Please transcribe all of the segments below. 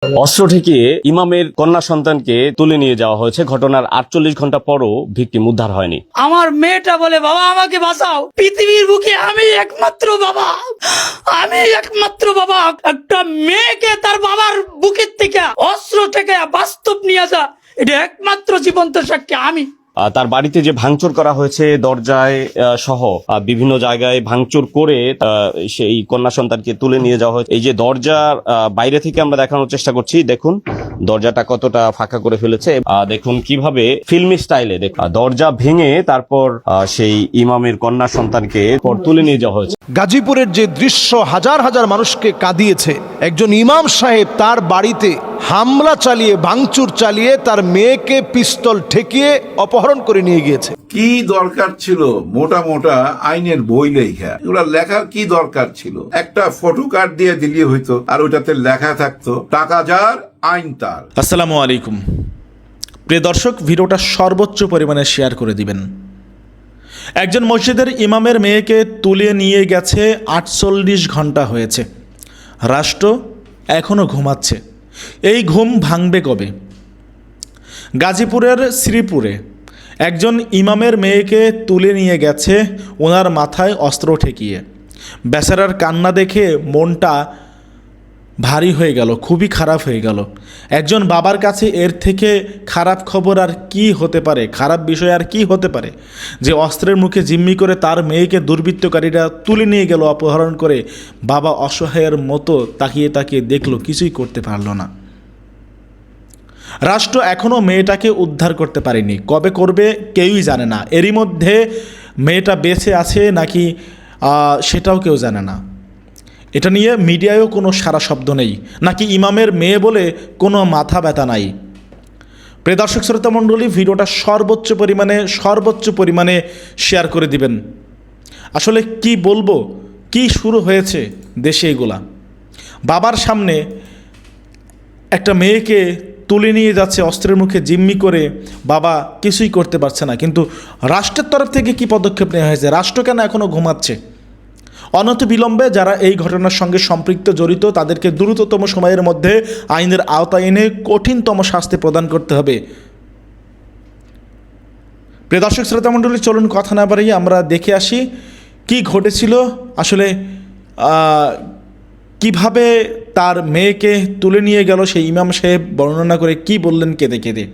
অস্ত্র ঠেকিয়ে ইমামের কন্যা সন্তানকে তুলে নিয়ে যাওয়া হয়েছে। ঘটনার 48 ঘন্টা পরও ভিকটিম উদ্ধার হয়নি। আমার মেয়েটা বলে, বাবা আমাকে বাঁচাও, পৃথিবীর বুকে আমি একমাত্র বাবা, একটা মেয়েকে তার বাবার বুকের থেকে অস্ত্র থেকে বাস্তব নিয়ে আসা, এটা একমাত্র জীবন্ত সাক্ষী আমি। তার বাড়িতে যে ভাঙচুর করা হয়েছে, দরজায় সহ বিভিন্ন জায়গায় ভাঙচুর করে সেই কন্যা সন্তানকে তুলে নিয়ে যাওয়া হয়েছে। এই যে দরজার বাইরে থেকে আমরা দেখানোর চেষ্টা করছি, দেখুন দরজাটা কতটা ফাঁকা করে ফেলেছে। দেখুন কিভাবে ফিল্মি স্টাইলে দরজা ভেঙে তারপর সেই ইমামের কন্যা সন্তানকে তুলে নিয়ে যাওয়া হয়েছে। গাজীপুরের যে দৃশ্য হাজার হাজার মানুষকে কাঁদিয়েছে, একজন ইমাম সাহেব তার বাড়িতে হামলা চালিয়ে, ভাঙচুর চালিয়ে তার মেয়েকে পিস্তল ঠেকিয়ে অপহরণ করে নিয়ে গিয়েছে। কি দরকার ছিল মোটা মোটা আইনের বই লেখা? এগুলা লেখার কি দরকার ছিল? একটা ফটো কার্ড দিয়ে দিলে হইতো, আর ওইটাতে লেখা থাকতো টাকা যার আইন তার। আসসালামু আলাইকুম প্রিয় দর্শক, ভিডিওটা সর্বোচ্চ পরিমাণে শেয়ার করে দিবেন। একজন মসজিদের ইমামের মেয়েকে তুলে নিয়ে গেছে, 48 ঘন্টা হয়েছে। রাষ্ট্র এখনও ঘুমাচ্ছে। এই ঘুম ভাঙবে কবে? গাজীপুরের শ্রীপুরে একজন ইমামের মেয়েকে তুলে নিয়ে গেছে ওনার মাথায় অস্ত্র ঠেকিয়ে। বেচারার কান্না দেখে মনটা ভারী হয়ে গেল, খুবই খারাপ হয়ে গেল। একজন বাবার কাছে এর থেকে খারাপ খবর আর কি হতে পারে, খারাপ বিষয় আর কি হতে পারে, যে অস্ত্রের মুখে জিম্মি করে তার মেয়েকে দুর্বৃত্তকারীরা তুলে নিয়ে গেল অপহরণ করে। বাবা অসহায়ের মতো তাকিয়ে তাকিয়ে দেখলো, কিছুই করতে পারলো না। রাষ্ট্র এখনও মেয়েটাকে উদ্ধার করতে পারেনি, কবে করবে কেউই জানে না। এরই মধ্যে মেয়েটা বেঁচে আছে নাকি সেটাও কেউ জানে না। এটা নিয়ে মিডিয়ায়ও কোনো সারা শব্দ নেই, নাকি ইমামের মেয়ে বলে কোনো মাথা ব্যথা নাই। প্রিয় দর্শক শ্রোতা মণ্ডলী, ভিডিওটা সর্বোচ্চ পরিমাণে শেয়ার করে দিবেন। আসলে কি বলবো, কি শুরু হয়েছে দেশে এগুলা। বাবার সামনে একটা মেয়েকে তুলে নিয়ে যাচ্ছে অস্ত্রের মুখে জিম্মি করে, বাবা কিছুই করতে পারছে না। কিন্তু রাষ্ট্রের তরফ থেকে কি পদক্ষেপ নেওয়া হয়েছে? রাষ্ট্র কেন এখনও ঘুমাচ্ছে? অনতিবিলম্বে যারা এই ঘটনার সঙ্গে সম্পৃক্ত জড়িত তাদেরকে দ্রুততম সময়ের মধ্যে আইনের আওতায় এনে কঠিনতম শাস্তি প্রদান করতে হবে। প্রিয় দর্শক শ্রোতা মণ্ডলী, চলুন কথা না বাড়িয়ে আমরা দেখে আসি কি ঘটেছিল। আসলে কিভাবে তার মেয়েকে তুলে নিয়ে গেল সেই ইমাম সাহেব বর্ণনা করে কি বললেন কেঁদে কেঁদে।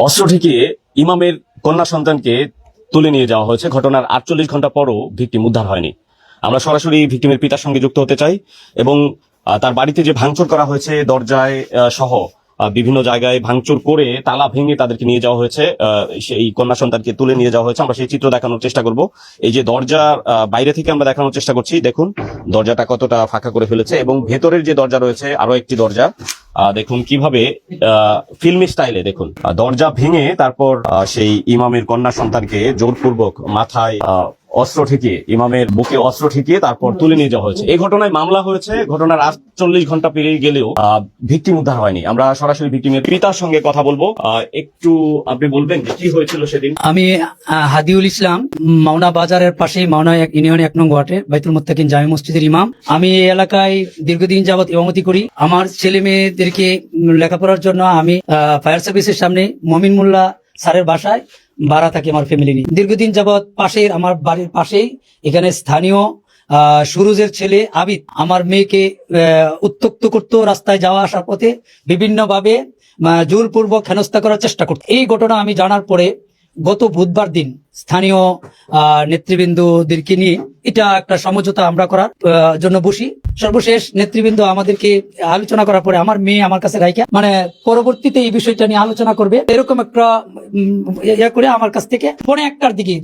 অস্ত্র ঠেকিয়ে ইমামের কন্যা সন্তানকে তুলে নিয়ে যাওয়া হয়েছে। ঘটনার 48 ঘন্টা পরও ভিকটিম উদ্ধার হয়নি। আমরা সরাসরি ভিকটিমের পিতার সঙ্গে যুক্ত হতে চাই এবং তার বাড়িতে যে ভাঙচুর করা হয়েছে, দরজায় সহ বিভিন্ন জায়গায় ভাঙচুর করে তালা ভেঙে তাদেরকে নিয়ে যাওয়া হয়েছে, সেই কন্যা সন্তানকে তুলে নিয়ে যাওয়া হয়েছে। আমরা সেই চিত্র দেখানোর চেষ্টা করব। এই যে দরজার বাইরে থেকে আমরা দেখানোর চেষ্টা করছি, দেখুন দরজাটা কতটা ফাঁকা করে ফেলেছে এবং ভেতরের যে দরজা রয়েছে আরো একটি দরজা, দেখুন কিভাবে ফিল্মি স্টাইলে দেখুন দরজা ভেঙে তারপর সেই ইমামের কন্যা সন্তানকে জোরপূর্বক মাথায় অস্ত্র ঠেকিয়ে, ইমামের বুকে অস্ত্র ঠেকিয়ে তারপর তুলে নিয়ে যাওয়া হয়েছে। এই ঘটনায় মামলা হয়েছে। ঘটনার 48 ঘন্টা পেরিয়ে গেলেও ভিকটিম উদ্ধার হয়নি। আমরা সরাসরি ভিকটিমের পিতার সঙ্গে কথা বলবো। একটু আপনি বলবেন যে কি হয়েছিল সেদিন? আমি হাদিউল ইসলাম, মাওনা বাজারের পাশে, মাওনা ইউনিয়ন 1 নং ওয়ার্ডে বাইতুল মুত্তাকিন জামে মসজিদের ইমাম। আমি এই এলাকায় দীর্ঘদিন যাবৎ ইমামতি করি। আমার ছেলে মেয়েদেরকে লেখাপড়ার জন্য আমি ফায়ার সার্ভিসের সামনে মমিন মোল্লা স্যারের বাসায় ভাড়া থাকি আমার ফ্যামিলি নিয়ে। দীর্ঘদিন যাবৎ পাশের, আমার বাড়ির পাশেই এখানে স্থানীয় সুরুজের ছেলে আবিদ আমার মেয়েকে উত্ত্যক্ত করতো, রাস্তায় যাওয়া আসার পথে বিভিন্নভাবে জোরপূর্বক হেনস্থা করার চেষ্টা করত। এই ঘটনা আমি জানার পরে গত বুধবার দিন স্থানীয় নেতৃবৃন্দদেরকে নিয়ে এটা একটা সমঝোতা আমরা করার জন্য বসি। সর্বশেষ নেতৃবৃন্দ আমাদেরকে আলোচনা করার পরে আমার মেয়ে আমার কাছে রাইখা, মানে পরবর্তীতে এই বিষয়টা নিয়ে আলোচনা করবে এরকম একটা ইয়া করে আমার কাছ থেকে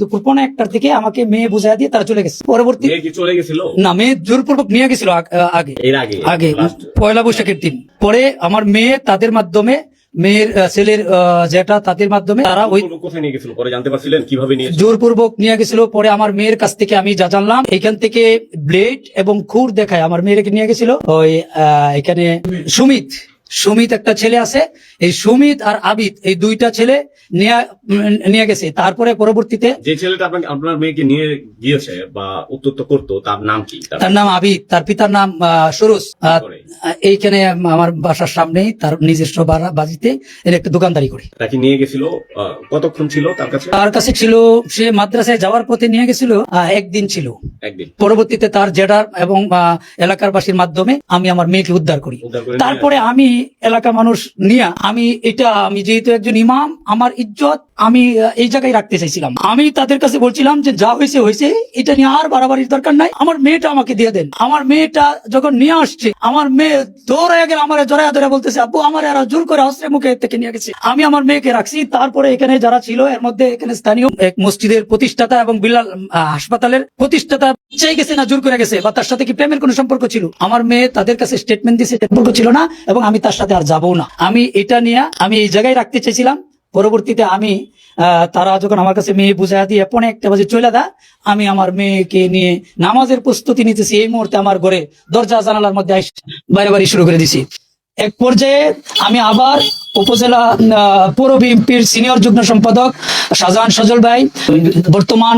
দুপুর 1:15 দিকে আমাকে মেয়ে বুঝাই দিয়ে তারা চলে গেছে। পরবর্তী চলে গেছিল না, মেয়ে জোরপূর্বক নিয়ে গেছিল আগে পয়লা বৈশাখের দিন। পরে আমার মেয়ে তাদের মাধ্যমে, মেয়ের ছেলের যেটা তাদের মাধ্যমে তারা ওই কোথায় নিয়ে গেছিল পরে জানতে পারছিলেন? কিভাবে নিয়ে জোরপূর্বক নিয়ে গেছিল। পরে আমার মেয়ের কাছ থেকে আমি যা জানলাম, এখান থেকে ব্লেড এবং খুর দেখায় আমার মেয়েকে নিয়ে গেছিল ওই এখানে সুমিত একটা ছেলে আছে, এই সুমিত আর আবিদ এই দুইটা ছেলে নিয়ে গেছে। তারপরে পরবর্তীতে যে ছেলেটা আপনার মেয়েকে নিয়ে গিয়েছে বা উত্তক্ত করতো তার নাম কি? তার নাম আবিদ, তার পিতার নাম সুরুজ। এইখানে আমার বাসার সামনেই তার নিজস্ব বাড়িতে এর একটা দোকানদারি করে। তাকে নিয়ে গেছিল, কতক্ষণ ছিল তার কাছে? তার কাছে ছিল, সে মাদ্রাসায় যাওয়ার পথে নিয়ে গেছিল, একদিন ছিল। একদিন। পরবর্তীতে তার জেডার এবং এলাকার বাসীর মাধ্যমে আমি আমার মেয়েকে উদ্ধার করি। তারপরে আমি এলাকা মানুষ নিয়ে আমি যেহেতু একজন ইমাম, আমার ইজ্জত আমি এই জায়গায় রাখতে চাইছিলাম। আমি তাদের কাছে বলছিলাম যে যা হয়েছে হয়েছে, এটা নিয়ে আর বাড়াবাড়ির দরকার নাই, আমার মেয়েটা আমাকে দিয়ে দেন। আমার মেয়েটা যখন নিয়ে আসছে, আমার মেয়ে দৌড়ে গেলে আমার জড়ায়া ধরে বলতেছে, আব্বু আমার এরা জোর করে অস্ত্রের মুখে থেকে নিয়ে গেছে। আমি আমার মেয়েকে রাখছি। তারপরে এখানে যারা ছিল, এর মধ্যে এখানে স্থানীয় এক মসজিদের প্রতিষ্ঠাতা এবং বিলাল হাসপাতালের প্রতিষ্ঠাতা চাই গেছে না জোর করে গেছে, বা তার সাথে কি প্রেমের কোনো সম্পর্ক ছিল? আমার মেয়ে তাদের কাছে স্টেটমেন্ট দিয়েছে সম্পর্ক ছিল না, এবং আমি তার সাথে আর যাবো না। আমি এটা নিয়ে আমি এই জায়গায় রাখতে চাইছিলাম। পরবর্তীতে আমি তারা যখন আমার কাছে মেয়ে বুঝাইয়া দিয়ে 1:30 বাজে চলে দা, আমি আমার মেয়েকে নিয়ে নামাজের প্রস্তুতি নিতেছি। এই মুহূর্তে আমার ঘরে দরজা জানালার মধ্যে বাইরে বাড়ি শুরু করে দিছি। এক পর্যায়ে আমি আবার উপজেলা পৌর বিএনপির সিনিয়র যুগ্ম সম্পাদক শাহজাহান সজল ভাই, বর্তমান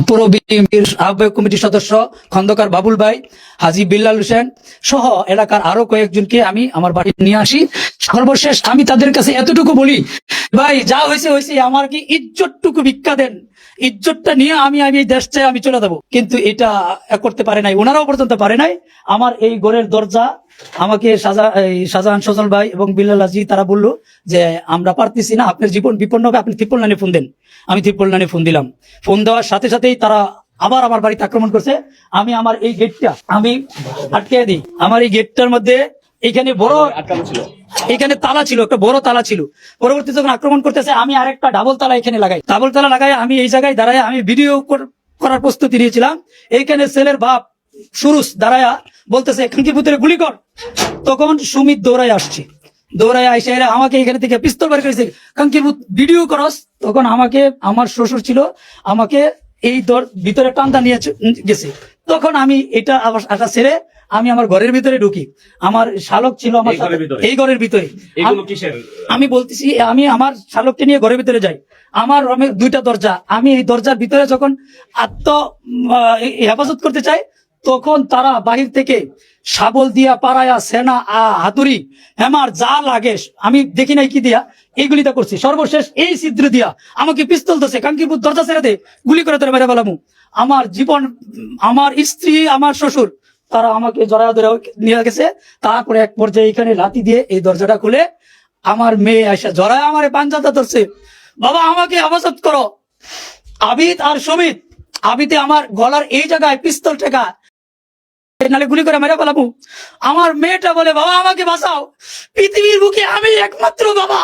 পৌর বিএনপির আহ্বায়ক কমিটির সদস্য খন্দকার বাবুল ভাই, হাজী বিল্লাল হোসেন সহ এলাকার আরো কয়েকজনকে আমি আমার বাড়ি নিয়ে আসি। সর্বশেষ আমি তাদের কাছে এতটুকু বলি, ভাই যা হয়েছে হয়েছে, আমার কি ইজ্জতটুকু ভিক্ষা দেন, ইজ্জতটা নিয়ে আমি এই দেশ চাই আমি চলে যাবো। কিন্তু এটা করতে পারে নাই, ওনারাও পর্যন্ত পারে নাই। আমার এই ঘরের দরজা আমাকে শাহজাহান সজল ভাই এবং বিল্লাল হাজি তারা বললো যে আমরা পারতেছি না, আপনার জীবন বিপন্ন হবে, আপনি 999 ফোন দেন। আমি 999 ফোন দিলাম। ফোন দেওয়ার সাথে সাথেই তারা আবার আমার বাড়িতে আক্রমণ করছে। আমি আমার এই গেটটা আমি আটকে দিই। আমার এই গেটটার মধ্যে এখানে বড় এখানে তালা ছিল, একটা বড় তালা ছিল। পরবর্তীতে যখন আক্রমণ করতেছে, আমি আরেকটা ডাবল তালা এখানে লাগাই। ডাবল তালা লাগাই আমি এই জায়গায় দাঁড়ায় আমি ভিডিও করার প্রস্তুতি নিয়েছিলাম। এইখানে ছেলের বাপ সুরুজ দাঁড়ায়া বলতেছে খানকির ভিতরে গুলি কর। তখন সুমিত দৌড়ায় আসছে, দৌড়ায় আইসে আমাকে এখানে থেকে পিস্তল বের করেছে, খানকির ভিডিও করস। তখন আমাকে আমার শ্বশুর ছিল, আমাকে এই ভিতরে টান্দা নিয়ে গেছে। তখন আমি এটা আশা ছেড়ে আমি আমার ঘরের ভিতরে ঢুকি। আমার শালক ছিল আমার এই ঘরের ভিতরে। আমি বলতেছি, আমি আমার শালককে নিয়ে ঘরের ভিতরে যাই। আমার রুমের 2টা দরজা, আমি এই দরজার ভিতরে যখন হেফাজত করতে চাই, তখন তারা বাহির থেকে শাবল দিয়া, পাড়ায়া, সেনা, হাতুড়ি, হেমার যা লাগে আমি দেখি নাই কি দিয়া এইগুলিটা করছি। সর্বশেষ এই ছিদ্র দিয়া আমাকে পিস্তল ধরছে, কাঙ্কিপুর দরজা ছেড়ে দে, গুলি করে তোরা মেরে ফেলামু। আমার জীবন, আমার স্ত্রী, আমার শ্বশুর তারা আমাকে জড়ায় ধরে নিয়ে গেছে। তারপরে এক পর্যায়ে এখানে লাঠি দিয়ে এই দরজাটা খুলে আমার মেয়ে এসে জড়ায় আমার পাঞ্জাটা ধরছে, বাবা আমাকে হেফাজত করো। আবিদ আর সুমিত, আবিদে আমার গলার এই জায়গায় পিস্তল ঠেকা, নালে গুলি করে মেরে ফেলাবো। আমার মেয়েটা বলে, বাবা আমাকে বাঁচাও, পৃথিবীর বুকে আমি একমাত্র বাবা,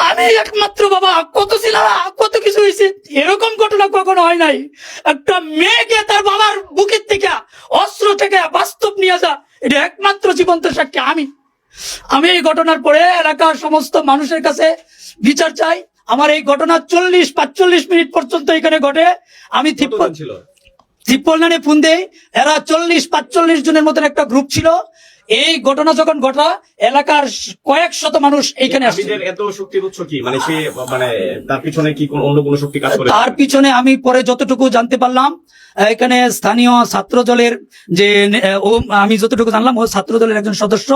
আমি একমাত্র বাবা। কত ছিল না, কত কিছু হয়েছে, এরকম ঘটনা কখনো হয় নাই। একটা মেয়েকে তার বাবার বুকের থেকে অস্ত্র থেকে বাস্তব নিয়ে যা, এটা একমাত্র জীবন্ত সাক্ষী আমি এই ঘটনার পরে এলাকার সমস্ত মানুষের কাছে বিচার চাই। আমার এই ঘটনা 40-45 মিনিট পর্যন্ত এখানে ঘটে। আমি 999 ফোন দেই, এরা 40-45 জনের মতন একটা গ্রুপ ছিল। এই ঘটনা যখন ঘটা, এলাকার কয়েক শত মানুষ এখানে আসছে। এত শক্তির উৎস কি, মানে সে তার পিছনে কি অন্য কোনো শক্তি কাজ করে? তার পিছনে আমি পরে যতটুকু জানতে পারলাম, এখানে স্থানীয় ছাত্র দলের যে আমি যতটুকু জানলাম, ও ছাত্র দলের একজন সদস্য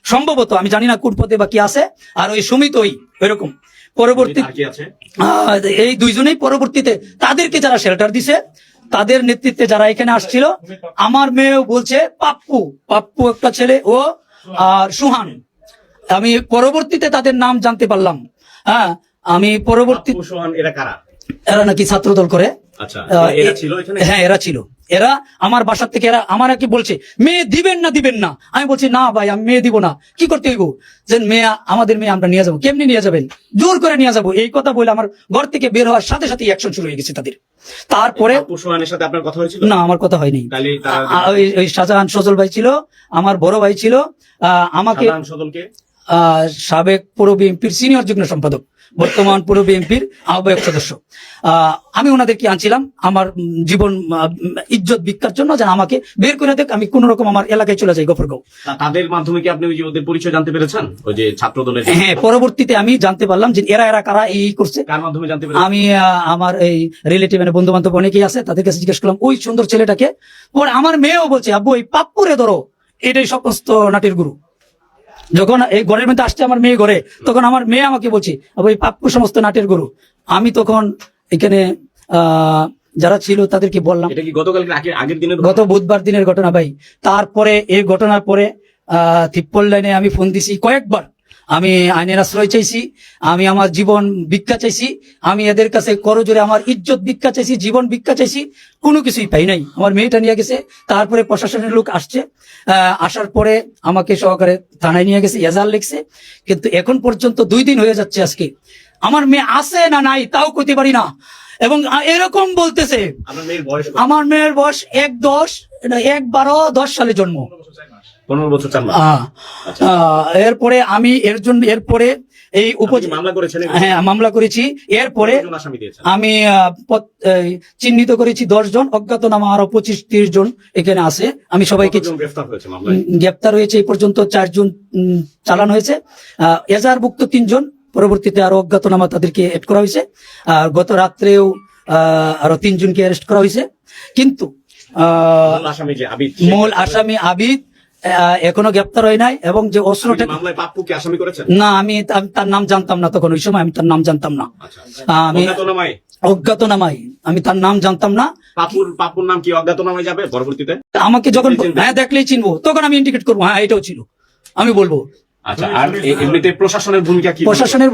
সম্ভবত, আমি জানি না কোন পদে বা কি আছে। আর ওই সুমিত এরকম পরবর্তী এই 2 জনেই পরবর্তীতে তাদেরকে যারা শেল্টার দিছে, তাদের নেতৃত্বে যারা এখানে আসছিল। আমার মেয়েও বলছে পাপ্পু একটা ছেলে, ও আর সুহান। আমি পরবর্তীতে তাদের নাম জানতে পারলাম। হ্যাঁ, আমি পরবর্তী এরা নাকি ছাত্রদল করে। হ্যাঁ, এরা ছিল। এরা আমার বাসার থেকে এরা আমার কি বলছে, মেয়ে দিবেন না। আমি বলছি না ভাই, আমি মেয়ে দিব না। কি করতে হইব? যে মেয়ে, আমাদের মেয়ে আমরা নিয়ে যাবো। কেমনি নিয়ে যাবেন? জোর করে নিয়ে যাবো। এই কথা বলে আমার ঘর থেকে বের হওয়ার সাথে সাথে অ্যাকশন শুরু হয়ে গেছে তাদের। তারপরে সাথে আপনার কথা হয়েছিল? না, আমার কথা হয়নি। ওই শাহজাহান সজল ভাই ছিল, আমার বড় ভাই ছিল। আমাকে সাবেক পৌর বিএনপির সিনিয়র যুগ্ম সম্পাদক, বর্তমান পৌর বিএনপির আহ্বায়ক সদস্য। আমি ওনাদেরকে আনছিলাম আমার জীবন ইজ্জত ভিক্ষার জন্য, যেন আমাকে বের করে দেখ, আমি কোন রকম আমার এলাকায় চলে যাই, গফরগাঁও। তাদের মাধ্যমে কি আপনি ওই যে ওদের পরিচয় জানতে পেরেছেন, ওই যে ছাত্র দলের? হ্যাঁ, পরবর্তীতে আমি জানতে পারলাম যে এরা কারা এই করছে। কার মাধ্যমে জানতে পেরেছেন? আমি আমার এই রিলেটিভ মানে বন্ধু বান্ধব অনেকেই আছে, তাদের কাছে জিজ্ঞেস করলাম ওই সুন্দর ছেলেটাকে। পরে আমার মেয়েও বলছে, আব্বু এই পাপ্পুরে ধরো, এটাই সমস্ত নাটের গুরু। যখন এই ঘরের মধ্যে আসছে আমার মেয়ে ঘরে, তখন আমার মেয়ে আমাকে বলছে, আব্বু এই পাপ্পু সমস্ত নাটের গুরু। আমি তখন এখানে যারা ছিল তাদেরকে বললাম, এটা কি গতকাল আগের দিনের? গত বুধবার দিনের ঘটনা ভাই। তারপরে এই ঘটনার পরে ৩৩ লাইনে আমি ফোন দিছি কয়েকবার, আমি আইনের আশ্রয় চাইছি, আমি আমার জীবন ভিক্ষা চাইছি, আমি এদের কাছে করজোরে আমার ইজ্জত ভিক্ষা চাইছি, জীবন ভিক্ষা চাইছি, কোনো কিছুই পাই নাই। আমার মেয়েটা নিয়ে গেছে, তারপরে প্রশাসনের লোক আসছে, আসার পরে আমাকে সহকারে থানায় নিয়ে গেছে, এজাহার লিখছে। কিন্তু এখন পর্যন্ত 2 দিন হয়ে যাচ্ছে আজকে, আমার মেয়ে আছে না নাই তাও কইতে পারি না। এবং এরকম বলতেছে, আপনার মেয়ের বয়স? আমার মেয়ের বয়স 1/12/10 সালে জন্ম, 15 বছর 4 মাস। এরপরে আমি এরপরে এই মামলা করেছেন? হ্যাঁ, মামলা করেছি। এরপরে আমি চিহ্নিত করেছি 10 জন, অজ্ঞাতনামা আরো 25-30 জন এখানে আছে। আমি সবাইকে গ্রেপ্তার হয়েছে, এই পর্যন্ত 4 জন চালান হয়েছে, এজাহারভুক্ত 3 জন, পরবর্তীতে আরো অজ্ঞাতনামা তাদেরকে অ্যাড করা হয়েছে। আর গত রাত্রেও আরো 3 জনকে অ্যারেস্ট করা হয়েছে। কিন্তু মূল আসামি আবিদ এখনো গ্রেপ্তার হয় নাই। এবং যে অস্ত্রটা আসামি করেছেন না, আমি তার নাম জানতাম না, তখন ওই সময় আমি তার নাম জানতাম না। আমি অজ্ঞাতনামায় আমি তার নাম জানতাম না। পাপুর নাম কি অজ্ঞাতনামায় যাবে পরবর্তীতে? আমাকে যখন দেখলেই চিনবো, তখন আমি ইন্ডিকেট করবো, হ্যাঁ এটাও ছিল, আমি বলবো। আচ্ছা, আর এমনিতে প্রশাসনের ভূমিকা কি? প্রশাসনের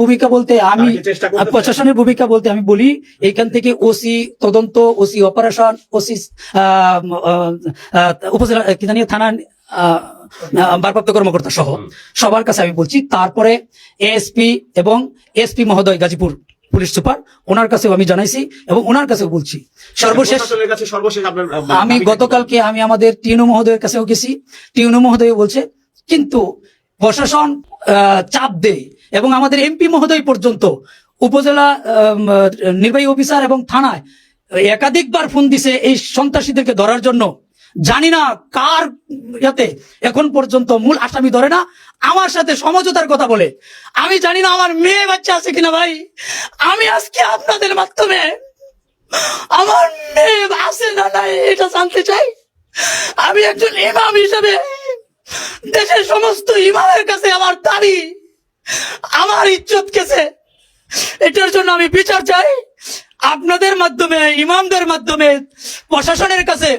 ভূমিকা বলতে আমি বলি, এইখান থেকে ওসি তদন্ত, ওসি অপারেশন, ওসি উপজেলা কি জানি থানা ভারপ্রাপ্ত কর্মকর্তা সহ সবার কাছে আমি বলছি। তারপরে এএসপি এবং এসপি মহোদয় গাজীপুর পুলিশ সুপার, ওনার কাছেও আমি জানাইছি এবং ওনার কাছেও বলছি। সর্বশেষ আমি গতকালকে আমি আমাদের টিউনো মহোদয়ের কাছেও গেছি, টিউনো মহোদয় বলছে, কিন্তু প্রশাসন চাপ দেয় এবং আমাদের এমপি মহোদয় পর্যন্ত উপজেলা নির্বাহী অফিসার এবং থানায় একাধিকবার ফোন দিছে এই সন্ত্রাসীদেরকে ধরার জন্য। জানি না কার ইয়াতে এখন পর্যন্ত মূল আসামি ধরে না, আমার সাথে সমঝোতার কথা বলে। আমি জানি না আমার মেয়ে বাচ্চা আছে কিনা ভাই। আমি আজকে আপনাদের মাধ্যমে আমার মেয়ে আছে না নাই এটা জানতে চাই। আমি একজন ইমাম হিসেবে দেশের সমস্ত ইমামের কাছে আমার দাবি, আমার ইজ্জত গেছে, এটার জন্য আমি বিচার চাই। আপনাদের মাধ্যমে, ইমামদের মাধ্যমে প্রশাসনের কাছে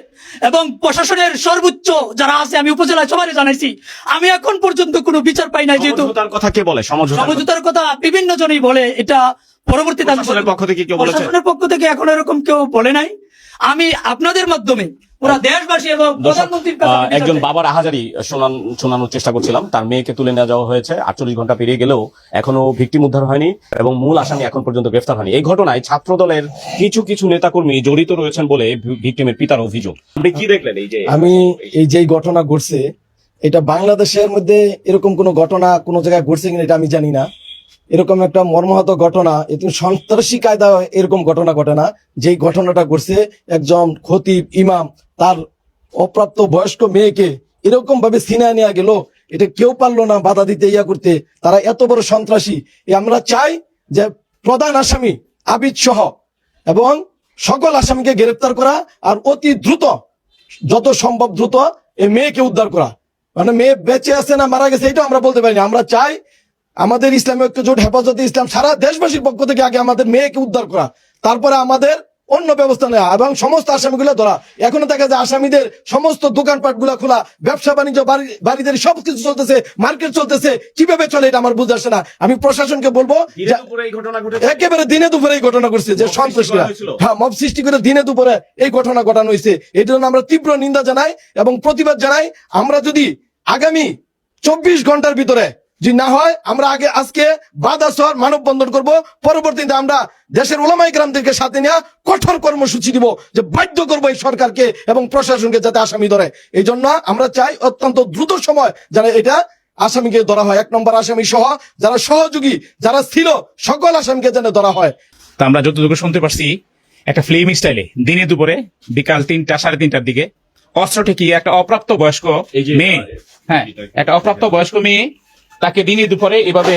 এবং প্রশাসনের সর্বোচ্চ যারা আছে, আমি উপজেলায় সবাই জানাইছি, আমি এখন পর্যন্ত কোনো বিচার পাই নাই। যেহেতু কথা কে বলে সমঝোতার কথা বিভিন্ন জনই বলে, এটা পরবর্তীতে প্রশাসনের পক্ষ থেকে এখন এরকম কেউ বলে নাই। আমি আপনাদের মাধ্যমে পুরা দেশবাসী এবং প্রধানমন্ত্রীর কাছে একজন বাবার আহাজারি শোনানোর চেষ্টা করছিলাম। তার মেয়েকে তুলে নিয়ে যাওয়া হয়েছে, 48 ঘন্টা পেরিয়ে গেলেও এখনো ভিকটিম উদ্ধার হয়নি এবং মূল আসামি এখন পর্যন্ত গ্রেফতার হয়নি। এই ঘটনায় ছাত্র দলের কিছু নেতাকর্মী জড়িত রয়েছেন বলে ভিকটিমের পিতার অভিযোগ। আপনি কি দেখলেন? আমি এই যে ঘটনা ঘটছে, এটা বাংলাদেশের মধ্যে এরকম কোন ঘটনা কোন জায়গায় ঘটছে কিনা এটা আমি জানি না। এরকম একটা মর্মাহত ঘটনা, সন্ত্রাসী কায়দা এরকম ঘটনা ঘটে না। যেই ঘটনাটা ঘটছে, একজন খতিব ইমাম তার অপ্রাপ্ত বয়স্ক মেয়েকে এরকম ভাবে ছিনায় নেওয়া গেল, এটা কেউ পারলো না বাধা দিতে, ইয়া করতে। তারা এত বড় সন্ত্রাসী। আমরা চাই যে প্রধান আসামি আবিদ সহ এবং সকল আসামিকে গ্রেফতার করা, আর অতি দ্রুত, যত সম্ভব দ্রুত এই মেয়েকে উদ্ধার করা। মানে মেয়ে বেঁচে আছে না মারা গেছে এটা আমরা বলতে পারি না। আমরা চাই আমাদের ইসলামী ঐক্য জোট, হেফাজতে ইসলাম, সারা দেশবাসীর পক্ষ থেকে আগে আমাদের মেয়েকে উদ্ধার করা, তারপরে আমাদের অন্য ব্যবস্থা নেওয়া এবং সমস্ত আসামিগুলো ধরা। এখনো দেখা যায় আসামিদের সমস্ত দোকানপাট গুলা খোলা, ব্যবসা বাণিজ্য, বাড়িদের সবকিছু চলতেছে, মার্কেট চলতেছে, কিভাবে চলে এটা আমার বুঝে আসে না। আমি প্রশাসনকে বলবো, একেবারে দিনে দুপুরে এই ঘটনা ঘটছে, যে সন্ত্রাসীরা মব সৃষ্টি করে দিনে দুপুরে এই ঘটনা ঘটানো হয়েছে। এই জন্য আমরা তীব্র নিন্দা জানাই এবং প্রতিবাদ জানাই। আমরা যদি আগামী 24 ঘন্টার ভিতরে যদি না হয়, আমরা আজকে বাদাসর মানববন্ধন করব। পরবর্তীতে আমরা দেশের ওলামায়ে কেরামদেরকে সাথে নিয়ে কঠোর কর্মসূচি দিব, যে বাধ্য করবো এই সরকারকে এবং প্রশাসনকে যাতে আসামি ধরে। এই জন্য আমরা চাই অত্যন্ত দ্রুত সময় যেন এটা আসামিকে ধরা হয়, 1 নম্বর আসামি সহ যারা সহযোগী যারা ছিল সকল আসামিকে যেন ধরা হয়। তা আমরা যতটুকু শুনতে পারছি, একটা ফিল্ম স্টাইলে দিনে দুপুরে বিকাল 3টা 3:30টার দিকে অস্ত্র ঠেকিয়ে একটা অপ্রাপ্ত বয়স্ক মেয়ে, হ্যাঁ একটা অপ্রাপ্ত বয়স্ক মেয়ে, তাকে দিনে দুপুরে এভাবে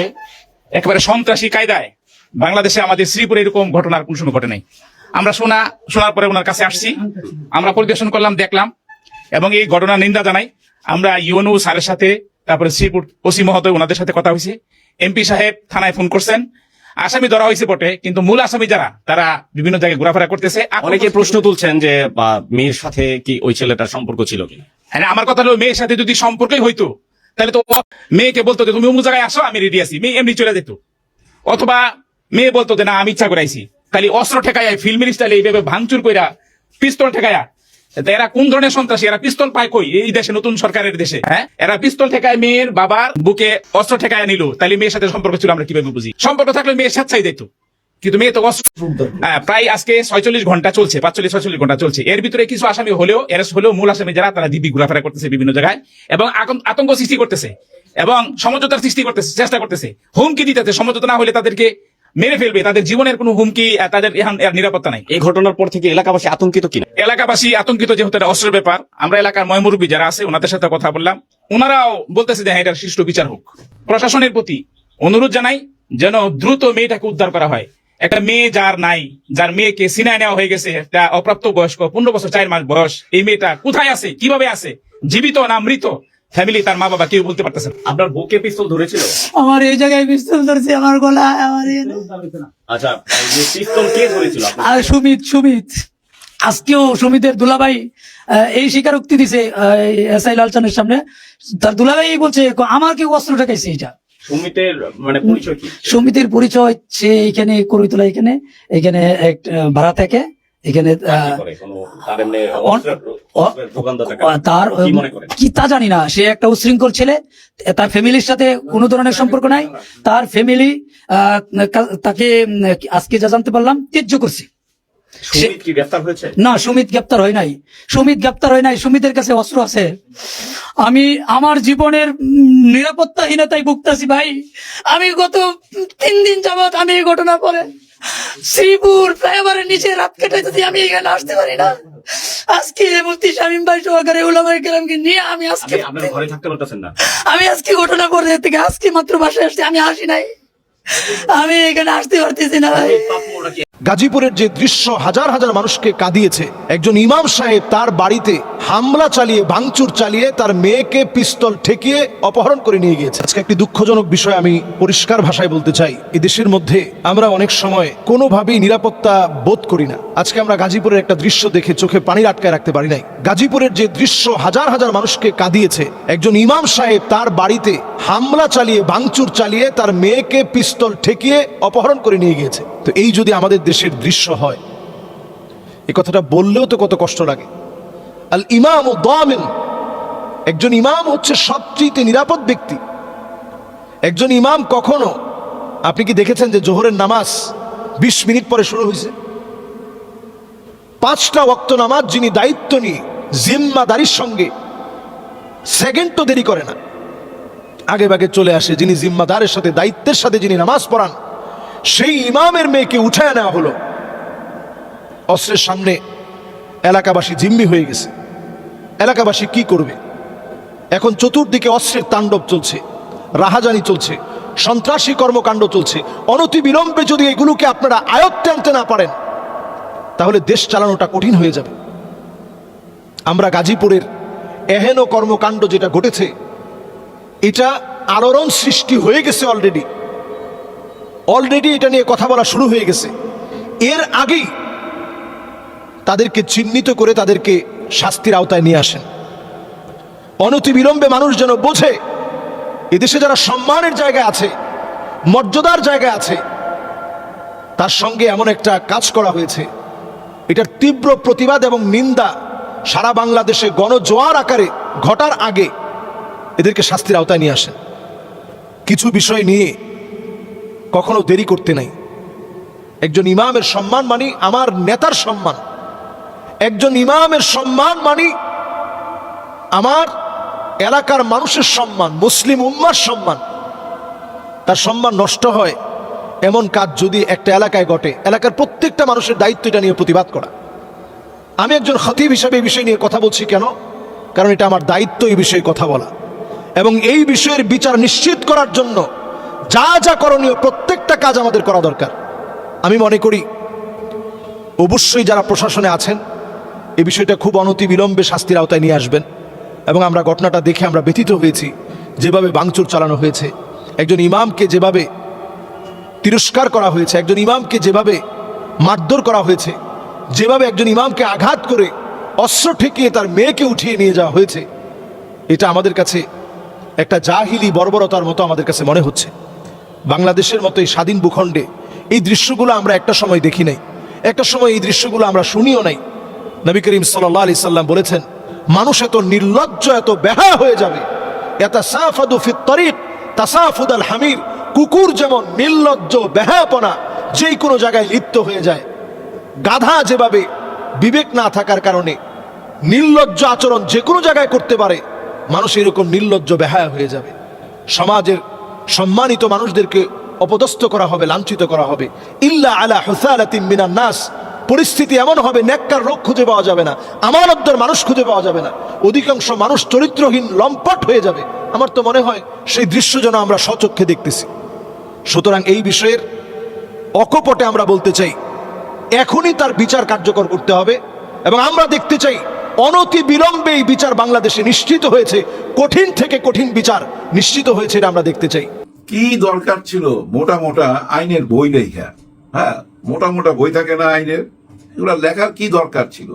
একেবারে সন্ত্রাসী কায়দায়, বাংলাদেশে আমাদের শ্রীপুরে এরকম ঘটনার কোন সময় ঘটে নাই। আমরা শোনার পরে ওনার কাছে আসছি, আমরা পরিদর্শন করলাম, দেখলাম এবং এই ঘটনার নিন্দা জানাই। আমরা ইউএনও স্যারের সাথে, তারপরে শ্রীপুর ওসি মহোদয় ওনাদের সাথে কথা হয়েছে, এমপি সাহেব থানায় ফোন করছেন। আসামি ধরা হয়েছে বটে, কিন্তু মূল আসামি যারা তারা বিভিন্ন জায়গায় ঘোরাফেরা করতেছে। অনেকে প্রশ্ন তুলছেন যে মেয়ের সাথে কি ওই ছেলেটার সম্পর্ক ছিল কি। হ্যাঁ, আমার কথা হলো মেয়ের সাথে যদি সম্পর্কই হইতো তাহলে তো মেয়েকে বলতো যে তুমি অমুক জায়গায় আসো, আমি রেডি আছি, মেয়ে এমনি চলে যেত। অথবা মেয়ে বলতো যে না আমি ইচ্ছা করে আইছি। তাহলে অস্ত্র ঠেকায় ফিল্মের স্টাইলে এইভাবে ভাঙচুর কইরা পিস্তল ঠেকায়া, এরা কোন ধরনের সন্ত্রাসী? এরা পিস্তল পায় কই এই দেশে, নতুন সরকারের দেশে? হ্যাঁ, এরা পিস্তল ঠেকায় মেয়ের বাবার বুকে অস্ত্র ঠেকায় নিল। তাহলে মেয়ের সাথে সম্পর্ক ছিল আমরা কিভাবে বুঝি? সম্পর্ক থাকলে মেয়ের স্বেচ্ছাই দিত, কিন্তু মেয়ে তো প্রায় আজকে 46 ঘন্টা চলছে, 45-46 ঘন্টা চলছে। এর ভিতরে কিছু আসামি হলেও অ্যারেস্ট হলেও মূল আসামি যারা তারা দিব্যি ঘোরাফেরা করতেছে বিভিন্ন জায়গায় এবং আতঙ্ক সৃষ্টি করতেছে এবং সমঝোতার সৃষ্টি করতেছে, চেষ্টা করতেছে, হুমকি দিতেছে। সমঝোতা না হলে তাদেরকে মেরে ফেলবে, তাদের জীবনের কোনো হুমকি, তাদের এখন নিরাপত্তা নাই। এই ঘটনার পর থেকে এলাকাবাসী আতঙ্কিত কিনা? এলাকাবাসী আতঙ্কিত, যেহেতু এটা অস্ত্রের ব্যাপার। আমরা এলাকার ময়মুরব্বী যারা আছে ওনাদের সাথে কথা বললাম, ওনারাও বলতেছে যে হ্যাঁ, এটার সুষ্ঠু বিচার হোক। প্রশাসনের প্রতি অনুরোধ জানাই যেন দ্রুত মেয়েটাকে উদ্ধার করা হয়। একটা মেয়ে যার নাই, যার মেয়েকে সিনায় নেওয়া হয়ে গেছে, একটা অপ্রাপ্ত বয়স্ক 15 বছর 4 মাস বয়স, এই মেয়েটা কোথায় আছে, কিভাবে আছে, জীবিত না মৃত, ফ্যামিলি তার মা বাবা কেউ বলতে পারতেছে না। আপনার বুকে পিস্তল ধরেছিল? আমার এই জায়গায় পিস্তল ধরছে, আমার গলায়, আমার আচ্ছা, এই পিস্তল কে ধরেছিল? আর সুমিত আজকেও সুমিতের দুলাভাই এই স্বীকারোক্তি দিছে এসআই লালচানের সামনে। তার দুলাভাই বলছে আমার কেউ অস্ত্র ঠেকাইছে। এটা সুমিতের মানে পরিচয় কি? সুমিতের পরিচয়, সে এখানে করইতলা এখানে এক ভাড়া থেকে এখানে তার কি তা জানি না। সে একটা উশৃঙ্খল ছেলে, তার ফ্যামিলির সাথে কোনো ধরনের সম্পর্ক নাই। তার ফ্যামিলি তাকে আজকে যা জানতে পারলাম ত্যায্য করছে। সুমিত কি গ্রেফতার হয়েছে? না, সুমিত গ্রেপ্তার হয় নাই। সুমিতের কাছে অস্ত্র আছে। আমি আমার জীবনের নিরাপত্তাহীনতায় ভুগতেছি ভাই। আমি গত 3 দিন যাবৎ আমি এই ঘটনা পরে শ্রীপুর ফ্লাইওভারের নিচে রাত কাটাই, যদি আমি এখানে আসতে পারি না। আজকে মুফতি শামীম ভাই সহকারে উলামায়ে কেরামকে নিয়ে আমি আজকে আপনার ঘরে থাকতে পারতেছেন না? আমি আজকে ঘটনা পরে থেকে আজকে মাত্র বাসায় আসছি, আমি আসি নাই, আমি এখানে আসতে পারতেছি না ভাই। গাজীপুরের যে দৃশ্য হাজার হাজার মানুষকে কাঁদিয়েছে, একজন ইমাম সাহেব তার বাড়িতে হামলা চালিয়ে, ভাঙচুর চালিয়ে তার মেয়েকে পিস্তল ঠেকিয়ে অপহরণ করে নিয়ে গিয়েছে। আজকে একটি দুঃখজনক বিষয় আমি পরিষ্কার ভাষায় বলতে চাই, এই দেশের মধ্যে আমরা অনেক সময় কোনোভাবেই নিরাপত্তা বোধ করি না। আজকে আমরা গাজীপুরের একটা দৃশ্য দেখে চোখে পানি আটকায় রাখতে পারি নাই। গাজীপুরের যে দৃশ্য হাজার হাজার মানুষকে কাঁদিয়েছে, একজন ইমাম সাহেব তার বাড়িতে হামলা চালিয়ে, ভাঙচুর চালিয়ে তার মেয়েকে পিস্তল ঠেকিয়ে অপহরণ করে নিয়ে গিয়েছে। তো এই যদি আমাদের দেশের দৃশ্য হয়, এই কথাটা বললেও তো কত কষ্ট লাগে। আল ইমাম দামিন, একজন ইমাম হচ্ছে সবচেয়ে নিরাপদ ব্যক্তি। একজন ইমাম কখনো, আপনি কি দেখেছেন যে জোহরের নামাজ 20 মিনিট পরে শুরু হয়েছে? 5টা ওয়াক্ত নামাজ যিনি দায়িত্ব নিয়ে জিম্মাদারির সঙ্গে সেকেন্ডও দেরি করে না, আগে ভাগে চলে আসে, যিনি জিম্মাদারের সাথে দায়িত্বের সাথে যিনি নামাজ পড়ান, সেই ইমামের মেয়েকে উঠায় নেওয়া হলো। অস্ত্রের সামনে এলাকাবাসী জিম্মি হয়ে গেছে। এলাকাবাসী কি করবে এখন? চতুর্দিকে অস্ত্রের তাণ্ডব চলছে, রাহাজানি চলছে, সন্ত্রাসী কর্মকাণ্ড চলছে। অনতিবিলম্বে যদি এগুলোকে আপনারা আয়ত্তে আনতে না পারেন, তাহলে দেশ চালানোটা কঠিন হয়ে যাবে। আমরা গাজীপুরের এহেন কর্মকাণ্ড যেটা ঘটেছে, এটা আলোড়ন সৃষ্টি হয়ে গেছে। অলরেডি এটা নিয়ে কথা বলা শুরু হয়ে গেছে। এর আগেই তাদেরকে চিহ্নিত করে তাদেরকে শাস্তির আওতায় নিয়ে আসেন। অনতিবিলম্বে মানুষ যেন বোঝে, এদেশে যারা সম্মানের জায়গায় আছে, মর্যাদার জায়গায় আছে, তার সঙ্গে এমন একটা কাজ করা হয়েছে, এটার তীব্র প্রতিবাদ এবং নিন্দা সারা বাংলাদেশে গণজোয়ার আকারে ঘটার আগে এদেরকে শাস্তির আওতায় নিয়ে আসেন। কিছু বিষয় নিয়ে কখনো দেরি করতে নাই। একজন ইমামের সম্মান মানি আমার নেতার সম্মান, একজন ইমামের সম্মান মানি আমার এলাকার মানুষের সম্মান, মুসলিম উম্মার সম্মান, তার সম্মান নষ্ট হয় এমন কাজ যদি একটা এলাকায় ঘটে, এলাকার প্রত্যেকটা মানুষের দায়িত্ব এটা নিয়ে প্রতিবাদ করা। আমি একজন খতিব হিসাবে এই বিষয় নিয়ে কথা বলছি কেন? কারণ এটা আমার দায়িত্ব এই বিষয়ে কথা বলা, এবং এই বিষয়ের বিচার নিশ্চিত করার জন্য যা যা করণীয় প্রত্যেকটা কাজ আমাদের করা দরকার। আমি মনে করি অবশ্যই যারা প্রশাসনে আছেন এই বিষয়টা খুব অনতি বিলম্বে শাস্তির আওতায় নিয়ে আসবেন। এবং আমরা ঘটনাটা দেখে আমরা ব্যথিত হয়েছি, যেভাবে ভাঙচুর চালানো হয়েছে, একজন ইমামকে যেভাবে তিরস্কার করা হয়েছে, একজন ইমামকে যেভাবে মারধর করা হয়েছে, যেভাবে একজন ইমামকে আঘাত করে অস্ত্র ঠেকিয়ে তার মেয়েকে উঠিয়ে নিয়ে যাওয়া হয়েছে, এটা আমাদের কাছে একটা জাহিলি বর্বরতার মতো আমাদের কাছে মনে হচ্ছে। বাংলাদেশের মতো এই স্বাধীন ভূখণ্ডে এই দৃশ্যগুলো আমরা একটা সময় দেখি নাই, একটা সময় এই দৃশ্যগুলো আমরা শুনিও নাই। নবী করিম সাল্লাল্লাহু আলাইহি সাল্লাম বলেছেন, মানুষ এত নির্লজ্জ, এত বেহায়া হয়ে যাবে, ইয়াতাসাফাদু ফিত তরিক তাসাফুদাল হামির, কুকুর যেমন নির্লজ্জ বেহায়াপনা যেই কোনো জায়গায় লিপ্ত হয়ে যায়, গাধা যেভাবে বিবেক না থাকার কারণে নির্লজ্জ আচরণ যে কোনো জায়গায় করতে পারে, মানুষ এরকম নির্লজ্জ বেহায়া হয়ে যাবে। সমাজের সম্মানিত মানুষদেরকে অপদস্থ করা হবে, লাঞ্ছিত করা হবে। ইল্লা আলা হুসালাতিন মিনান নাস, পরিস্থিতি এমন হবে নেককার লোক খুঁজে পাওয়া যাবে না, আমানতদার মানুষ খুঁজে পাওয়া যাবে না, অধিকাংশ মানুষ চরিত্রহীন লম্পট হয়ে যাবে। আমার তো মনে হয় সেই দৃশ্য যেন আমরা স্বচক্ষে দেখতেছি। সুতরাং এই বিষয়ের অকপটে আমরা বলতে চাই, এখনই তার বিচার কার্যকর করতে হবে, এবং আমরা দেখতে চাই অনতি বিলম্বে এই বিচার বাংলাদেশে নিশ্চিত হয়েছে, কঠিন থেকে কঠিন বিচার নিশ্চিত হয়েছে, এটা আমরা দেখতে চাই। কি দরকার ছিল মোটা মোটা আইনের বই লেখা? হ্যাঁ, মোটা মোটা বই থাকে না আইনের, এগুলা লেখার কি দরকার ছিল?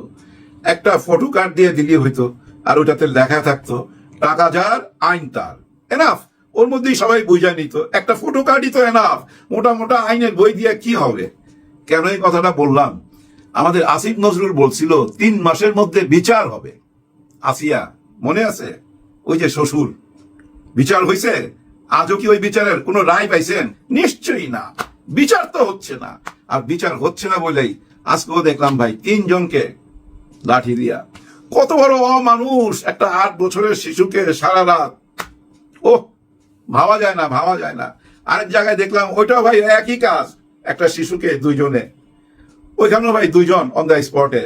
একটা ফটো কার্ড দিয়ে দিলি হইতো, আর ওটাতে লেখা থাকতো টাকা যার আইন তার, এনাফ। ওর মধ্যেই সবাই বুঝা নিত, একটা ফটো কার্ডই তো এনাফ। মোটা মোটা আইনের বই দিয়ে কি হবে? কেন এই কথাটা বললাম? আমাদের আসিফ নজরুল বলছিল 3 মাসের মধ্যে বিচার হবে। আসিয়া মনে আছে? ওই যে শ্বশুর, বিচার হয়েছে? আজও কি ওই বিচারের কোনো রায় পাইছেন? নিশ্চয়ই না, বিচার তো হচ্ছে না। আর বিচার হচ্ছে না বলেই আজকেও দেখলাম ভাই 3 জনকে লাঠি দিয়া। কত বড় অমানুষ একটা 8 বছরের শিশুকে সারা রাত, ও ভাবা যায় না, ভাবা যায় না। আরেক জায়গায় দেখলাম ওইটাও ভাই একই কাজ, একটা শিশুকে 2 জনে, ওইখানেও ভাই 2 জন অন দ্য স্পটে।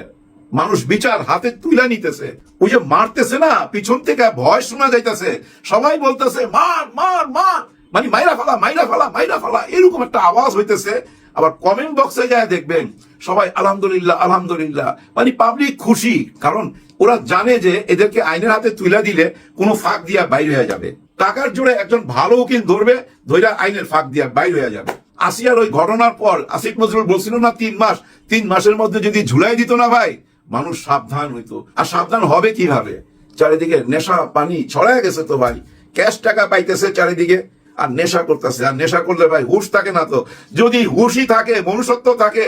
মানুষ বিচার হাতে তুলে নিতেছে, ওই যে মারতেছে না, পিছন থেকে ভয় শোনা যাইতেছে, সবাই বলতেছে মার মার মার, মানে মাইরা ফালা মাইরা ফালা মাইরা ফালা, এরকম একটা আওয়াজ হইতেছে। আবার কমেন্ট বক্সে যায় দেখবেন সবাই আলহামদুলিল্লাহ আলহামদুলিল্লাহ, মানে পাবলিক খুশি, কারণ ওরা জানে যে এদেরকে আইনের হাতে তুলে দিলে কোনো ফাঁক দিয়া বাইরে হয়ে যাবে। টাকার জোরে একজন ভালো উকিল ধরবে, ধৈরা আইনের ফাঁক দিয়া বাইরে হয়ে যাবে। আসিয়ার ওই ঘটনার পর আসিফ নজরুল বলছিল না 3 মাস, 3 মাসের মধ্যে যদি ঝুলাই দিত না ভাই, মানুষ সাবধান হইতো। আর সাবধান হবে কিভাবে? চারিদিকে নেশা পানি ছড়ায় গেছে তো ভাই, ক্যাশ টাকা পাইতেছে চারিদিকে, আর নেশা করতেছে। আর নেশা করলে ভাই হুশ থাকে না তো। যদি হুশই থাকে, মনুষ্যত্ব থাকে,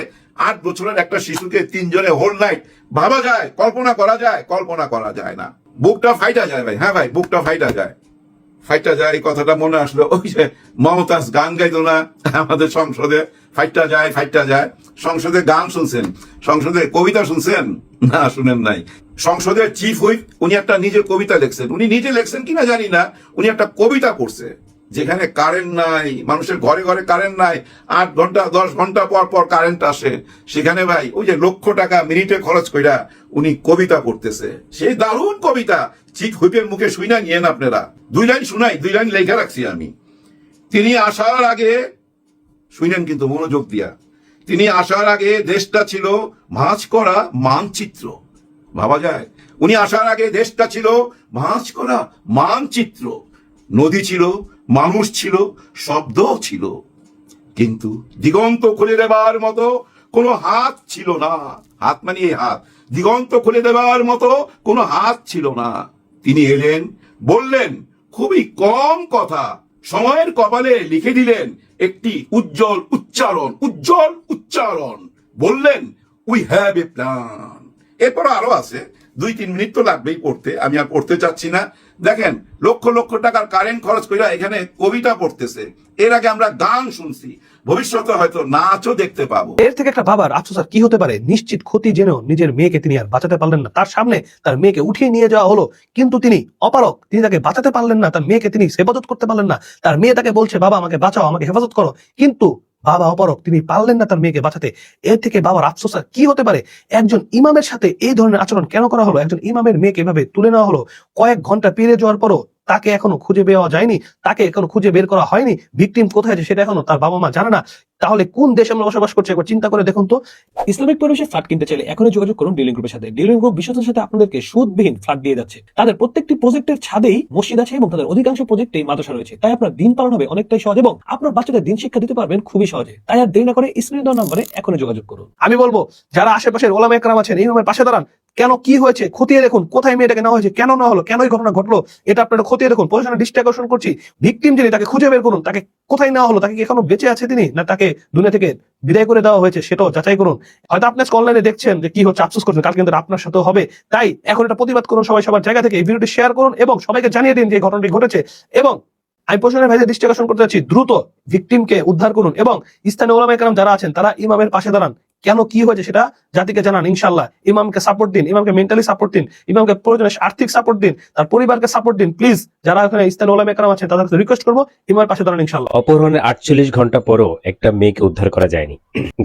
8 বছরের একটা শিশুকে 3 জনে হোল নাইট, ভাবা যায়, কল্পনা করা যায়? কল্পনা করা যায় না। বুকটা ফাইটা যায় ভাই, হ্যাঁ ভাই, বুকটা ফাইটা যায়, ফাইটা যায়। এই কথাটা মনে আসলো, ওই যে মমতাজ গান গাইতো না আমাদের সংসদে, ফাইটা যায় ফাইটা যায়। সংসদে গান শুনছেন? সংসদে কবিতা শুনছেন? না, শুনেন নাই। সংসদের চিফ হুইপ উনি একটা নিজে কবিতা লিখছেন, উনি নিজে লিখছেন কিনা জানি না, উনি একটা কবিতা করছে, যেখানে কারেন্ট নাই, মানুষের ঘরে ঘরে কারেন্ট নাই, 8 ঘন্টা 10 ঘন্টা পর পর কারেন্ট আসে, সেখানে ভাই ওই যে লক্ষ টাকা মিনিটে খরচ কইরা উনি কবিতা করতেছে। সেই দারুণ কবিতা, চিফ হুইপের মুখে শুইনা নিয়েন আপনারা। 2 লাইন শুনাই, 2 লাইন লেখা রাখছি আমি। তিনি আসার আগে, শুনেন কিন্তু মনোযোগ দিয়া, তিনি আসার আগে দেশটা ছিল ভাঁজ করা মানচিত্র। ভাবা যায়? উনি আসার আগে দেশটা ছিল ভাঁজ করা মানচিত্র। নদী ছিল, মানুষ ছিল, শব্দ ছিল, কিন্তু দিগন্ত খুলে দেবার মতো কোনো হাত ছিল না। হাত মানে এই হাত, দিগন্ত খুলে দেবার মতো কোনো হাত ছিল না। তিনি এলেন, বললেন খুবই কম কথা, সময়ের কপালে লিখে দিলেন একটি উজ্জ্বল উচ্চারণ, উজ্জ্বল উচ্চারণ। বললেন উই হ্যাভ এ প্ল্যান। এরপর আরো আছে, 2-3 মিনিট তো লাগবেই পড়তে, আমি আর পড়তে চাচ্ছি না। দেখেন লক্ষ লক্ষ টাকার কারেন্ট খরচ করে এখানে কবিতা পড়তেছে, এর আগে আমরা গান শুনছি, ভবিষ্যতে হয়তো নাচও দেখতে পাবো। এর থেকে একটা বাবার আফসোস আর কি হতে পারে? নিশ্চিত ক্ষতি জেনেও নিজের মেয়েকে তিনি আর বাঁচাতে পারলেন না। তার সামনে তার মেয়েকে উঠিয়ে নিয়ে যাওয়া হলো, কিন্তু তিনি অপারক, তিনি তাকে বাঁচাতে পারলেন না, তার মেয়েকে তিনি হেফাজত করতে পারলেন না। তার মেয়ে তাকে বলছে, বাবা আমাকে বাঁচাও, আমাকে হেফাজত করো, কিন্তু বাবা অপারক, তিনি পারলেন না তার মেয়েকে বাঁচাতে। এর থেকে বাবার আফসোস আর কি হতে পারে? একজন ইমামের সাথে এই ধরনের আচরণ কেন করা হলো? একজন ইমামের মেয়েকে এভাবে তুলে নেওয়া হলো, কয়েক ঘন্টা পেরিয়ে যাওয়ার পরও তাকে এখনো খুঁজে পাওয়া যায়নি, তাকে এখনো খুঁজে বের করা হয়নি। ভিকটিম কোথায় আছে সেটা এখনো তার বাবা মা জানে না। তাহলে কোন দেশে আমরা বসবাস করছি একবার চিন্তা করে দেখুন তো। ইসলামিক পরিবেশে ফ্ল্যাট কিনতে চাইলে এখনই যোগাযোগ করুন ডিলিং গ্রুপের সাথে। ডিলিং গ্রুপ বিশ্বস্তের সাথে আপনাদেরকে সুদবিহীন ফ্ল্যাট দিয়ে যাচ্ছে। তাদের প্রত্যেকটি প্রজেক্টের ছাদেই মসজিদ আছে এবং তাদের অধিকাংশ প্রজেক্টেই মাদ্রাসা রয়েছে। তাই আপনার দিন পালন হবে অনেকটাই সহজ এবং আপনার বাচ্চাদের দিন শিক্ষা দিতে পারবেন খুবই সহজে। তাই আর দেরি না করে স্ক্রিনে দেওয়া নম্বরে এখনই যোগাযোগ করুন। আমি বলবো যারা আশেপাশের ওলামা একরাম আছেন, ইমামের পাশে দাঁড়ান। কেন, কি হয়েছে খতিয়ে দেখুন, কোথায় মেয়েটাকে নেওয়া হয়েছে, কেন নেওয়া হলো, কেন এই ঘটনা ঘটলো, এটা আপনারা খতিয়ে দেখুন। প্রশাসনের দৃষ্টি আকর্ষণ করছি, ভিকটিম যিনি তাকে খুঁজে বের করুন, তাকে কোথায় নেওয়া হলো, তাকে কি এখনো বেঁচে আছে তিনি, না তাকে দুনিয়া থেকে বিদায় করে দেওয়া হয়েছে, সেটাও যাচাই করুন। হয়তো আপনি অনলাইনে দেখছেন যে কি হচ্ছে, আফসোস করছেন, কাল কিন্তু আপনার সাথেও হবে। তাই এখন এটা প্রতিবাদ করুন, সবাই সবার জায়গা থেকে এই ভিডিওটি শেয়ার করুন এবং সবাইকে জানিয়ে দিন যে এই ঘটনাটি ঘটেছে। এবং আমি প্রশাসনের ভাইদের দৃষ্টি আকর্ষণ করতে চাচ্ছি, দ্রুত ভিকটিমকে উদ্ধার করুন এবং স্থানীয় ওলামা একরাম যারা আছেন তারা ইমামের পাশে দাঁড়ান। কেন, কি হয়েছে সেটা জাতিকে জানান। ইনশাআল্লাহ ইমামকে সাপোর্ট দিন, ইমামকে মেন্টালি সাপোর্ট দিন, ইমামকে প্রয়োজনে আর্থিক সাপোর্ট দিন, তার পরিবারকে সাপোর্ট দিন। প্লিজ যারা এখানে স্থানীয় ওলামা একরাম আছেন তাদের রিকোয়েস্ট করবো ইমামের পাশে দাঁড়ান ইনশাআল্লাহ। অপহরণের 48 ঘন্টা পরও একটা মেয়েকে উদ্ধার করা যায়নি।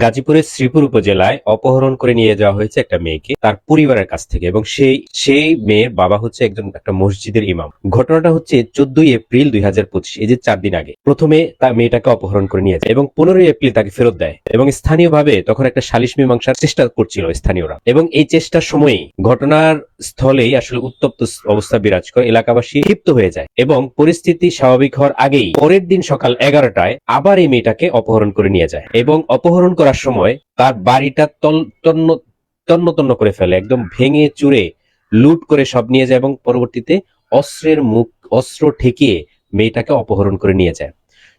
গাজীপুরের শ্রীপুর উপজেলায় অপহরণ করে নিয়ে যাওয়া হয়েছে একটা মেয়েকে তার পরিবারের কাছ থেকে, এবং সেই মেয়ের বাবা হচ্ছে একটা মসজিদের ইমাম। ঘটনাটা হচ্ছে 14 এপ্রিল 2025, এই যে 4 দিন আগে। প্রথমে তার মেয়েটাকে অপহরণ করে নিয়ে যায় এবং 15 এপ্রিল তাকে ফেরত দেয়, এবং স্থানীয়ভাবে তখন একটা সালিশ মীমাংসার চেষ্টা করছিল স্থানীয়রা, এবং এই চেষ্টার সময়ই ঘটনার স্থলেই আসলে উত্তপ্ত অবস্থা বিরাজ করে, এলাকাবাসী ক্ষিপ্ত হয়ে যায় এবং পরিস্থিতি স্বাভাবিক হওয়ার আগেই পরের দিন সকাল 11টায় আবার এই মেয়েটাকে অপহরণ করে নিয়ে যায় এবং অপহরণ করার সময় তার বাড়িটা তন্ন করে ফেলে, একদম ভেঙে চুরে লুট করে সব নিয়ে যায় এবং পরবর্তীতে অস্ত্র ঠেকিয়ে মেয়েটাকে অপহরণ করে নিয়ে যায়।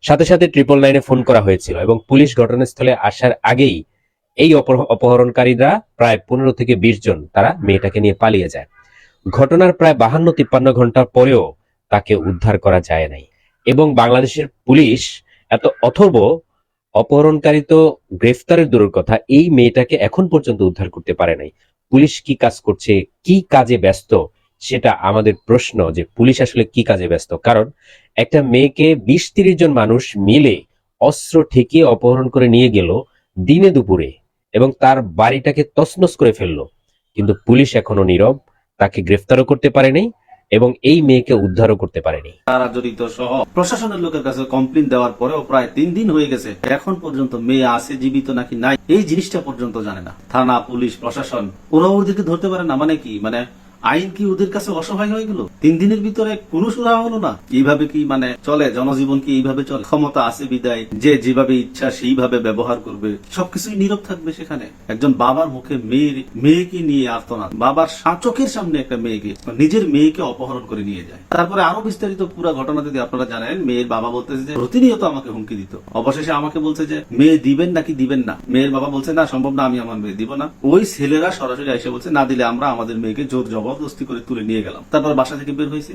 সাথে সাথে 999 ফোন করা হয়েছিল এবং পুলিশ ঘটনাস্থলে আসার আগেই এই অপহরণকারীরা প্রায় 15 থেকে 20 জন তারা মেয়েটাকে নিয়ে পালিয়ে যায়। ঘটনার প্রায় 52-53 ঘন্টা পরেও তাকে উদ্ধার করা যায় নাই, এবং বাংলাদেশের পুলিশ এত অথর্ব, অপহরণকারী তো গ্রেফতারের দূরের কথা, এই মেয়েটাকে এখন পর্যন্ত উদ্ধার করতে পারে নাই। পুলিশ কি কাজ করছে, কি কাজে ব্যস্ত, সেটা আমাদের প্রশ্ন, যে পুলিশ আসলে কি কাজে ব্যস্ত। কারণ একটা মেয়েকে 20-30 জন মানুষ মিলে অস্ত্র ঠেকিয়ে অপহরণ করে নিয়ে গেল দিনে দুপুরে এবং তার বাড়িটাকে তছনছ করে ফেললো, কিন্তু পুলিশ এখনো নীরব, তাকে গ্রেফতারও করতে পারেনি এবং এই মেয়েকে উদ্ধারও করতে পারেনি। তারা জড়িত সহ প্রশাসনের লোকের কাছে কমপ্লেন দেওয়ার পরেও প্রায় 3 দিন হয়ে গেছে, এখন পর্যন্ত মেয়ে আছে জীবিত নাকি নাই এই জিনিসটা পর্যন্ত জানে না। থানা, পুলিশ, প্রশাসন ওরা ওদেরকে ধরতে পারে না। মানে কি, মানে আইন কি ওদের কাছে অসহায় হয়ে গেল? 3 দিনের ভিতরে কোনো সুরাহা হলো না। এইভাবে কি মানে চলে? জনজীবন কি এইভাবে চলে? ক্ষমতা আছে বিদায় যে যেভাবে ইচ্ছা সেইভাবে ব্যবহার করবে, সবকিছুই নীরব থাকবে সেখানে। একজন বাবার মুখে মেয়েকে নিয়ে আর্তনাদ, বাবার চোখের সামনে একটা মেয়েকে, নিজের মেয়েকে অপহরণ করে নিয়ে যায়। তারপরে আরো বিস্তারিত পুরো ঘটনা যদি আপনারা জানেন, মেয়ের বাবা বলতেছে যে প্রতিনিয়ত আমাকে হুমকি দিত, অবশেষে আমাকে বলছে যে মেয়ে দিবেন নাকি দিবেন না। মেয়ের বাবা বলছে না, সম্ভব না, আমি আমার মেয়ে দিব না। ওই ছেলেরা সরাসরি এসে বলছে না দিলে আমরা আমাদের মেয়েকে জোর জবরদস্তি করে তুলে নিয়ে গেলাম। তারপর বাসা থেকে বের হয়েছে,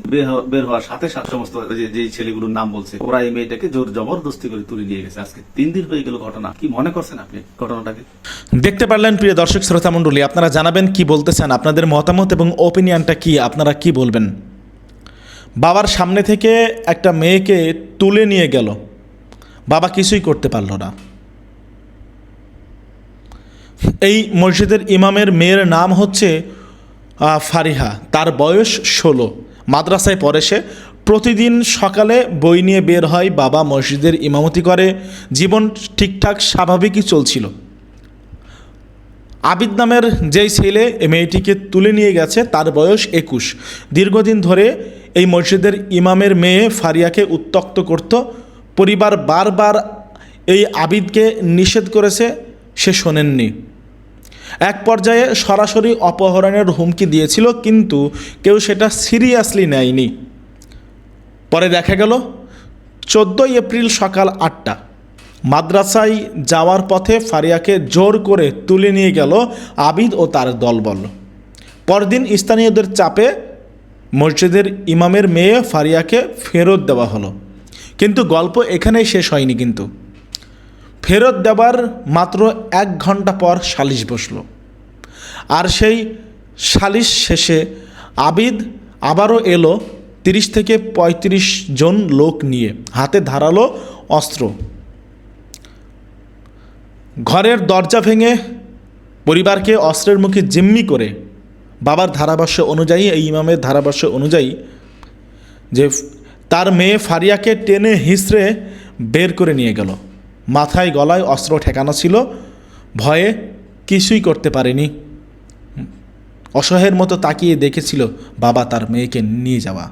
বের হওয়ার সাথে সাথে সমস্ত যে ছেলেগুলোর নাম বলছে ওরা এই মেয়েটাকে জোর জবরদস্তি করে তুলে নিয়ে গেছে। আজকে 3 দিন হয়ে গেল ঘটনা। কি মনে করছেন আপনি ঘটনাটাকে? দেখতে পারলেন প্রিয় দর্শক শ্রোতা মণ্ডলী, আপনারা জানাবেন কি বলতেছেন, আপনাদের মতামত এবং ওপিনিয়নটা কি, আপনারা কি বলবেন। বাবার সামনে থেকে একটা মেয়েকে তুলে নিয়ে গেল, বাবা কিছুই করতে পারল না। এই মসজিদের ইমামের মেয়ের নাম হচ্ছে ফারিহা, তার বয়স 16, মাদ্রাসায় পড়ে সে। প্রতিদিন সকালে বই নিয়ে বের হয়, বাবা মসজিদের ইমামতি করে, জীবন ঠিকঠাক স্বাভাবিকই চলছিল। আবিদ নামের যেই ছেলে মেয়েটিকে তুলে নিয়ে গেছে তার বয়স 21। দীর্ঘদিন ধরে এই মসজিদের ইমামের মেয়ে ফারিয়াকে উত্ত্যক্ত করত। পরিবার বারবার এই আবিদকে নিষেধ করেছে, সে শোনেননি। এক পর্যায়ে সরাসরি অপহরণের হুমকি দিয়েছিল, কিন্তু কেউ সেটা সিরিয়াসলি নেয়নি। পরে দেখা গেল 14 এপ্রিল সকাল 8টা মাদ্রাসায় যাওয়ার পথে ফারিয়াকে জোর করে তুলে নিয়ে গেল আবিদ ও তার দলবল। পরদিন স্থানীয়দের চাপে মসজিদের ইমামের মেয়ে ফারিয়াকে ফেরত দেওয়া হলো। কিন্তু গল্প এখানেই শেষ হয়নি। কিন্তু ফেরত দেওয়ার মাত্র 1 ঘন্টা পর সালিশ বসলো। আর সেই সালিশ শেষে আবিদ আবারও এলো 30 থেকে 35 জন লোক নিয়ে, হাতে ধারালো অস্ত্র। ঘরের দরজা ভেঙে পরিবারকে অস্ত্রের মুখে জিম্মি করে বাবার ধারাভাষ্য অনুযায়ী, এই ইমামের ধারাভাষ্য অনুযায়ী, যে তার মেয়ে ফারিয়াকে টেনে হিঁচড়ে বের করে নিয়ে গেল। মাথায় গলায় অস্ত্র ঠেকানো ছিল, ভয়ে কিছুই করতে পারেনি। অসহায়ের মতো তাকিয়ে দেখেছিল বাবা তার মেয়েকে নিয়ে যাওয়া।